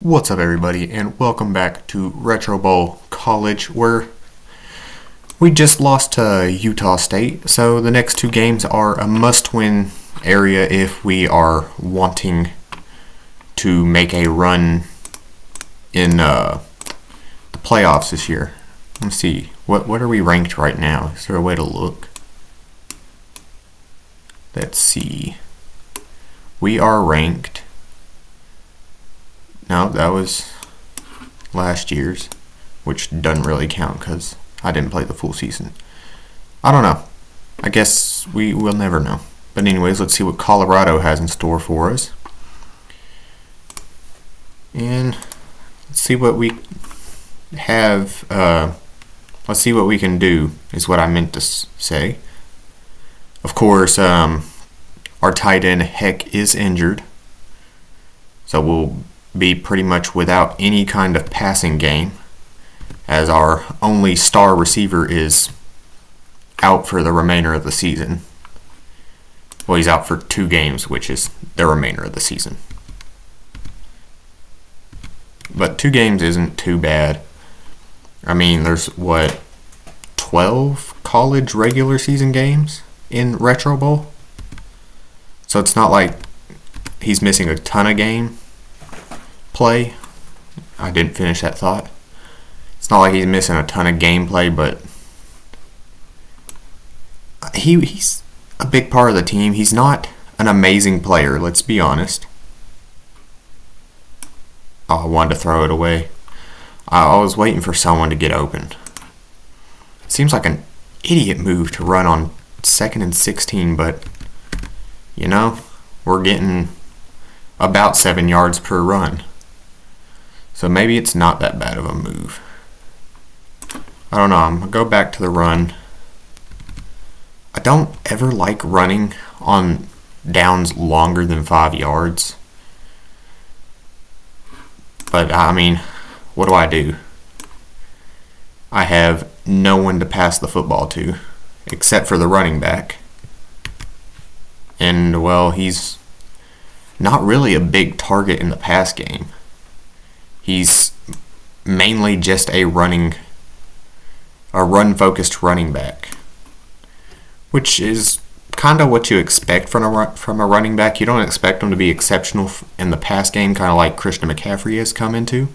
What's up, everybody, and welcome back to Retro Bowl College, where we just lost to Utah State. So the next two games are a must-win area if we are wanting to make a run in the playoffs this year. Let's see, what are we ranked right now? Is there a way to look? Let's see. We are ranked. No, that was last year's, which doesn't really count because I didn't play the full season. I don't know. I guess we will never know. But anyways, let's see what Colorado has in store for us. And let's see what we have. Let's see what we can do, is what I meant to say. Of course, our tight end, Heck, is injured. So we'll be pretty much without any kind of passing game, as our only star receiver is out for the remainder of the season. Well, he's out for 2 games, which is the remainder of the season. But 2 games isn't too bad. I mean, there's, what, 12 college regular season games in Retro Bowl? So it's not like he's missing a ton of game play. I didn't finish that thought. It's not like he's missing a ton of gameplay, but he's a big part of the team. He's not an amazing player, let's be honest. Oh, I wanted to throw it away. I was waiting for someone to get open. It seems like an idiot move to run on 2nd and 16, but you know, we're getting about 7 yards per run. So maybe it's not that bad of a move. I don't know. I'm going to go back to the run. I don't ever like running on downs longer than 5 yards. But, I mean, what do? I have no one to pass the football to, except for the running back. And, well, he's not really a big target in the pass game. He's mainly just a run-focused running back, which is kind of what you expect from a running back. You don't expect him to be exceptional in the pass game, kind of like Christian McCaffrey has come into,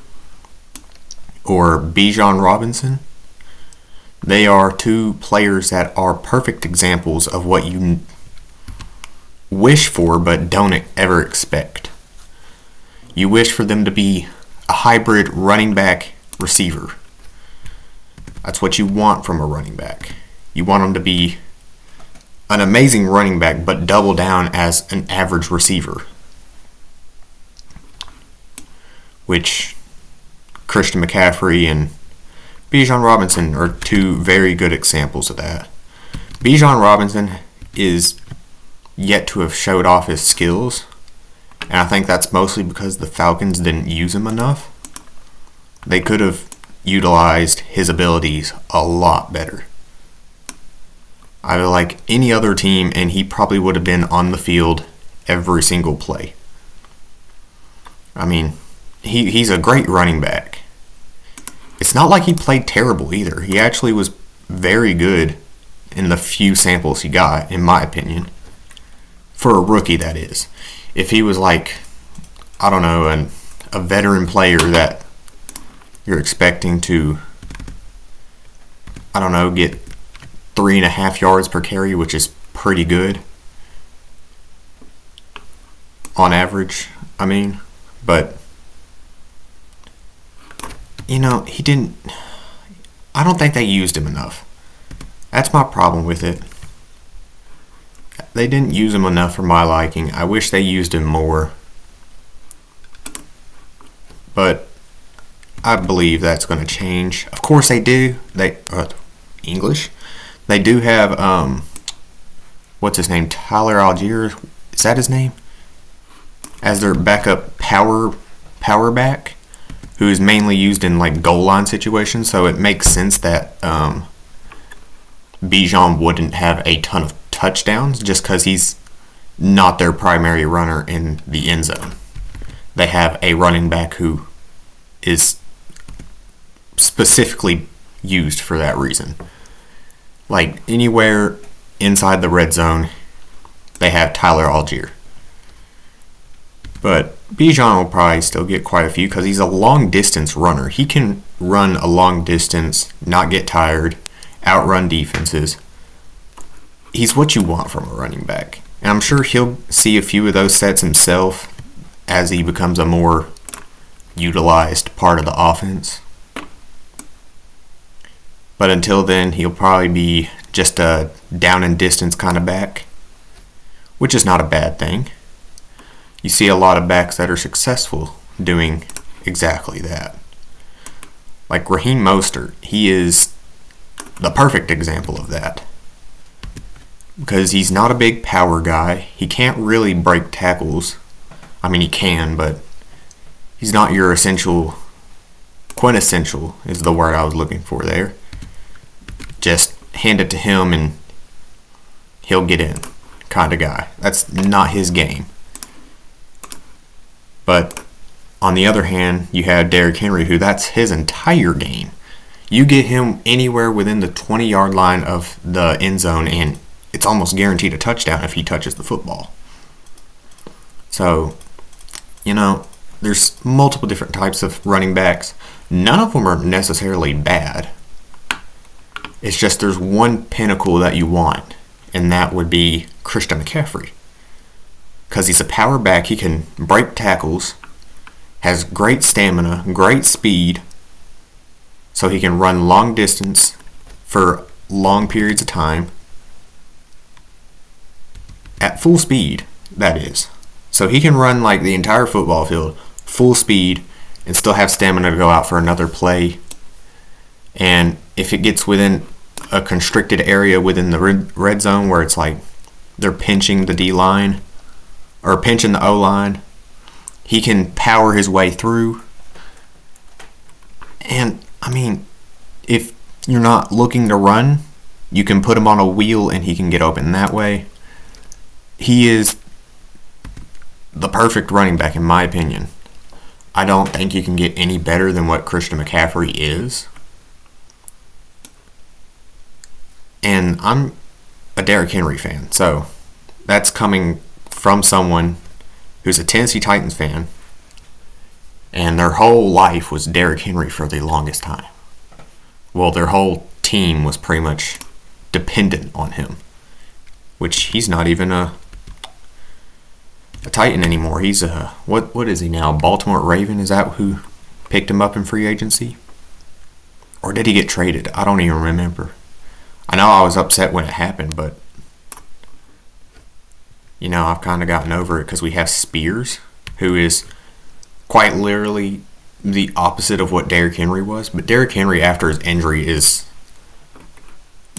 or Bijan Robinson. They are 2 players that are perfect examples of what you wish for but don't ever expect. You wish for them to be a hybrid running back receiver. That's what you want from a running back. You want them to be an amazing running back but double down as an average receiver, which Christian McCaffrey and Bijan Robinson are 2 very good examples of that. Bijan Robinson is yet to have showed off his skills, and I think that's mostly because the Falcons didn't use him enough. They could have utilized his abilities a lot better. I feel like any other team, and he probably would have been on the field every single play. I mean, he's a great running back. It's not like he played terrible either. He actually was very good in the few samples he got, in my opinion. For a rookie, that is. If he was like, I don't know, a veteran player that you're expecting to, I don't know, get 3.5 yards per carry, which is pretty good on average, I mean. But, you know, he didn't, I don't think they used him enough. That's my problem with it. They didn't use him enough for my liking. I wish they used him more. But I believe that's going to change. Of course they do. English. They do have, what's his name? Tyler Algier. Is that his name? As their backup power back, who is mainly used in like goal line situations. So it makes sense that Bijan wouldn't have a ton of touchdowns just because he's not their primary runner in the end zone. They have a running back who is specifically used for that reason. Like anywhere inside the red zone, they have Tyler Algier. But Bijan will probably still get quite a few because he's a long distance runner. He can run a long distance, not get tired, outrun defenses. He's what you want from a running back. And I'm sure he'll see a few of those sets himself as he becomes a more utilized part of the offense. But until then, he'll probably be just a down and distance kind of back, which is not a bad thing. You see a lot of backs that are successful doing exactly that. Like Raheem Mostert, he is the perfect example of that. Because he's not a big power guy. He can't really break tackles. I mean, he can, but he's not your quintessential is the word I was looking for there. Just hand it to him and he'll get in kind of guy. That's not his game. But on the other hand, you have Derrick Henry, who that's his entire game. You get him anywhere within the 20-yard line of the end zone, and it's almost guaranteed a touchdown if he touches the football. So, there's multiple different types of running backs. None of them are necessarily bad. It's just there's one pinnacle that you want, and that would be Christian McCaffrey. Because he's a power back, he can break tackles, has great stamina, great speed, so he can run long distance for long periods of time, at full speed, that is. So he can run like the entire football field, full speed, and still have stamina to go out for another play. And if it gets within a constricted area within the red zone where it's like they're pinching the D-line, or pinching the O-line, he can power his way through. And, I mean, if you're not looking to run, you can put him on a wheel and he can get open that way. He is the perfect running back, in my opinion. I don't think you can get any better than what Christian McCaffrey is. And I'm a Derrick Henry fan, so that's coming from someone who's a Tennessee Titans fan, and their whole life was Derrick Henry for the longest time. Well, their whole team was pretty much dependent on him, which he's not even a Titan anymore. He's a, what is he now, Baltimore Raven? Is that who picked him up in free agency? Or did he get traded? I don't even remember. I know I was upset when it happened, but I've kind of gotten over it because we have Spears, who is quite literally the opposite of what Derrick Henry was. But Derrick Henry, after his injury, is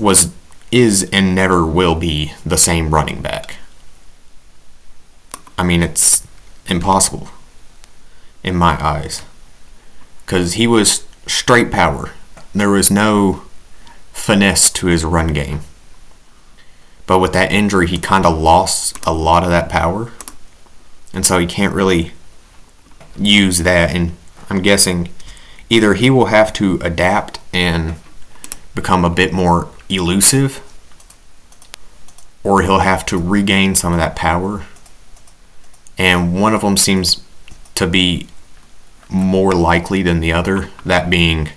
and never will be the same running back. I mean, it's impossible in my eyes because he was straight power. There was no finesse to his run game. But with that injury, he kind of lost a lot of that power. And so he can't really use that. And I'm guessing either he will have to adapt and become a bit more elusive, or he'll have to regain some of that power. And one of them seems to be more likely than the other, that being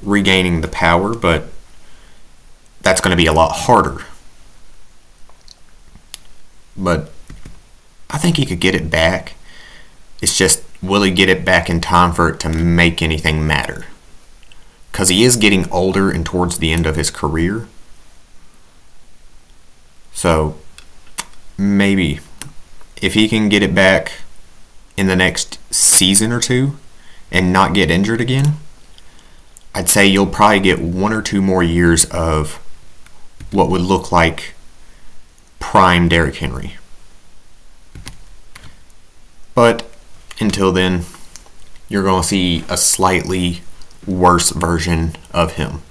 regaining the power, but that's going to be a lot harder. But I think he could get it back. It's just, will he get it back in time for it to make anything matter? Because he is getting older and towards the end of his career. So maybe if he can get it back in the next season or two and not get injured again, I'd say you'll probably get 1 or 2 more years of what would look like prime Derrick Henry. But until then, you're going to see a slightly worse version of him.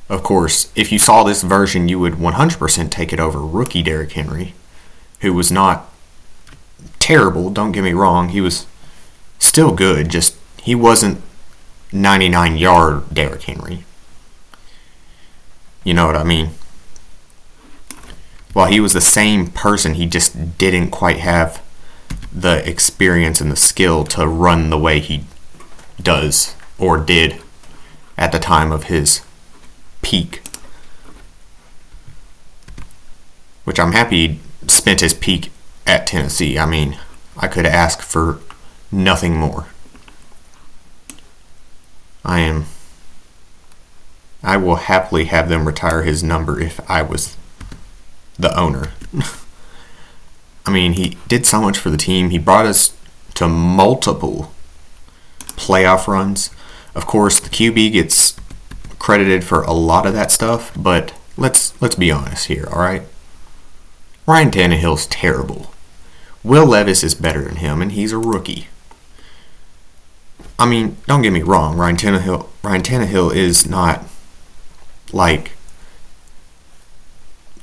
Of course, if you saw this version, you would 100% take it over rookie Derrick Henry, who was not terrible, don't get me wrong. He was still good, just he wasn't 99-yard Derrick Henry. You know what I mean? While he was the same person, he just didn't quite have the experience and the skill to run the way he does or did at the time of his peak. Which I'm happy he spent his peak at Tennessee. I mean, I could ask for nothing more. I will happily have them retire his number if I was the owner. I mean, he did so much for the team. He brought us to multiple playoff runs. Of course, the QB gets credited for a lot of that stuff, but let's be honest here, all right? Ryan Tannehill's terrible. Will Levis is better than him, and he's a rookie. I mean, don't get me wrong, Ryan Tannehill is not like,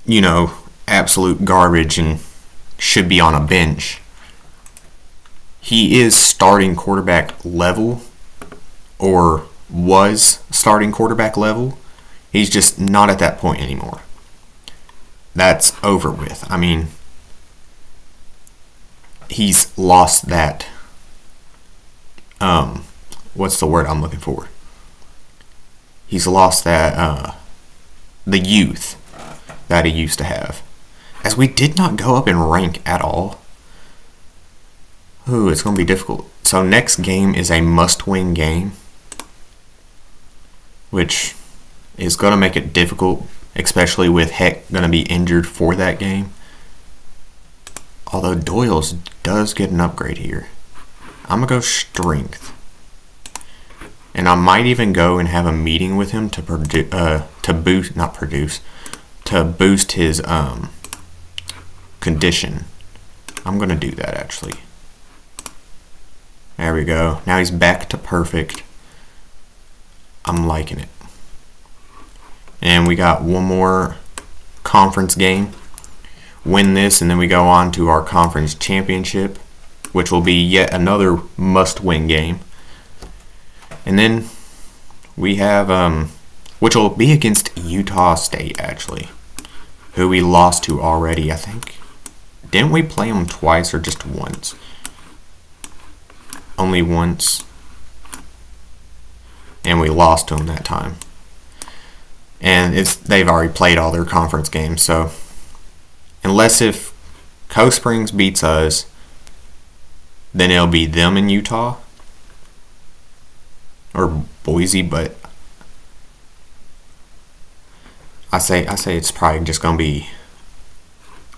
you know, absolute garbage and should be on a bench. He is starting quarterback level, or was starting quarterback level. He's just not at that point anymore. That's over with. I mean, he's lost that, what's the word I'm looking for? He's lost that, the youth that he used to have. As we did not go up in rank at all. Ooh, it's going to be difficult. So next game is a must-win game, which is going to make it difficult, especially with Heck going to be injured for that game. Although Doyle's does get an upgrade here. I'm going to go strength. And I might even go and have a meeting with him to boost his condition. I'm going to do that actually. There we go. Now he's back to perfect. I'm liking it. And we got one more conference game. Win this, and then we go on to our conference championship, which will be yet another must-win game. And then we have, which will be against Utah State, actually, who we lost to already, I think. Didn't we play them twice or just once? Only once. And we lost to them that time. And they've already played all their conference games, so unless if Coe Springs beats us, then it'll be them in Utah or Boise, but I say it's probably just gonna be,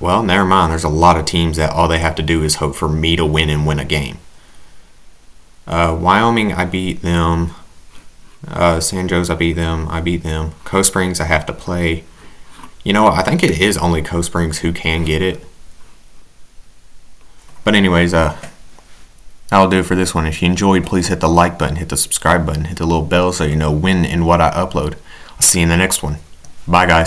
well, never mind. There's a lot of teams that all they have to do is hope for me to win and win a game. Wyoming, I beat them. San Jose, I beat them. Coe Springs, I have to play. You know, I think it is only Coe Springs who can get it. But anyways, that'll do it for this one. If you enjoyed, please hit the like button, hit the subscribe button, hit the little bell so you know when and what I upload. I'll see you in the next one. Bye, guys.